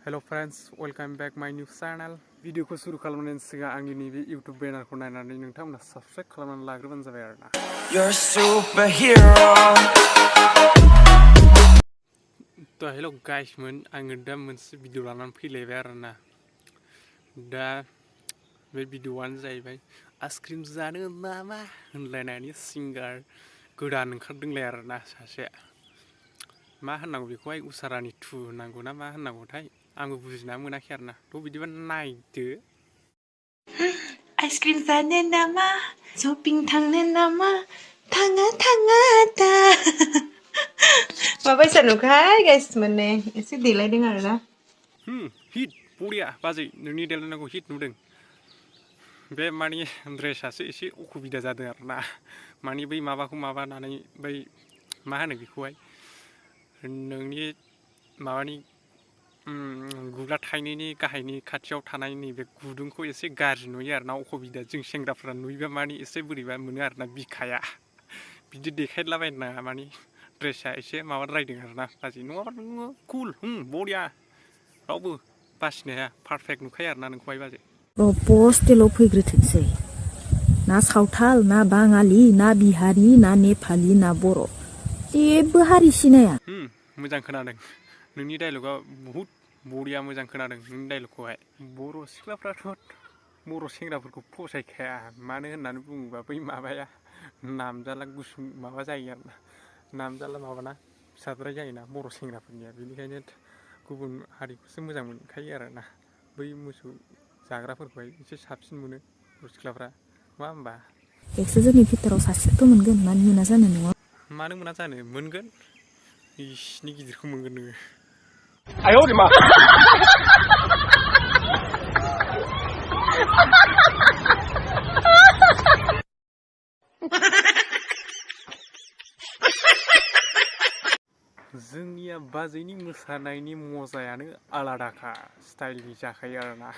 Hello friends, welcome back my new channel. Video ko suru खालामनायनि सिगां आंनि नैबे YouTube banner को नायनानै नोंथांमोना subscribe खालामनानै लाग्रोबानो जाबाय आरोना. You're a superhero. तो hello guys मोन आङो दा मोनसे भिडिअ लानानै फैलायबाय आरोना. दा बे भिडिअआनो जाहैबाय आइसक्रिम जानो नामा होनलायनायनि सिंगार गोदान ओंखारदोंलाय आरोना सासे. मा होननांगौ बेखौहाय उसारानि टु होननांगौ ना मा होननांगौथाय आंबो बुजिना मोनाखै आरोना. थ' बिदिबा नायदो. आइसक्रिम जानो नामा शपिं थांनो नामा थाङा दा माबायसा नुखाय गाइस माने एसे देलायदों आरोना. हिट बरिया बाजै नोंनि देलायनायखौ हिट नुदों. बे मानि ड्रेसासो एसे उसुबिदा जादों आरोना. मानि बै माबाखौ माबानानै बै मा होनो बेखौहाय नोंनि माबानि गुग्ला थाइनैनि गाहायनि खाथियाव थानाय नैबे गुदुंखौ एसे गाज्रि नुयो आरोना. उसुबिदा जों सेंग्राफोरा नुयोबा मानि एसे बोरैबा मोनो आरोना. बिखाया बिदि देखायलाबायनो नाङा. मानि ड्रेसा एसे माबाद्रायदों आरोना बाजै. नङाबा नोङो कुल बरिया रावबो बासिनो हाया. पारफेक्ट नुखायो आरोना नोंखौहाय बाजै. पस्टेलाव फैग्रोथोंसै ना सावथाल ना बाङालि ना बिहारि ना नेपालि ना बर' जेबो हारि सिनाया. मोजां खोनादों नोंनि डायलगा बहुद बरिया मोजां खोनादों नोंनि डायलगखौहाय. बर' सिख्लाफ्राथ' बर' सेंग्राफोरखौ फसायखाया. मानो होननानै बुङोबा बै माबाया नामजाला गुसुं माबा जायो आरोना. नामजाला माबाना फिसाद्राय जायोना बर' सेंग्राफोरनिया. बेनिखायनो गुबुन हारिखौसो मोजां मोनखायो आरोना. बै मोसौ जाग्राफोरखौहाय एसे साबसिन मोनो बर' सिख्लाफ्रा. मा होमबा? जोंनि भितराव सासेथ' मोनगोन. मानो मोना जानो नङा? मानो मोना जानो मोनगोन. इसिनि गिदिरखौ मोनगोन नोङो. आयौ मा जोंनिया बाजैनि मोसानायनि मजायानो आलादाखा स्टाइलनि जाखायो आरोना.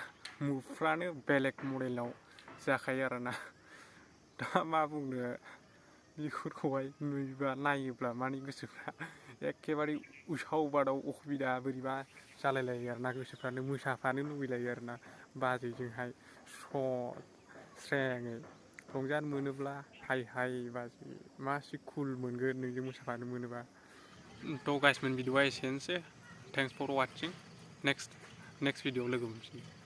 मुभफ्रानो बेलेग मडेलाव जाखायो आरोना. दा मा बुंनो बेफोरखौहाय नुयोबा नायोब्ला मानि गोसोफ्रा एखेबारे उसाव बादाव उसुबिदा बोरैबा जालायलायो आरोना. गोसोफ्रानो मोसाफानो लुबैलायो आरोना बाजैजोंहाय स्रेङै रंजानो मोनोब्ला हाय बाजै मासि कुल मोनगोन नोंजों मोसाफानो मोनोबा. थ' गाइसमोन भिडिअआ एसेनोसै. Thanks for watching. नेक्स्ट भिडिअआव लोगो मोनफिनगोन.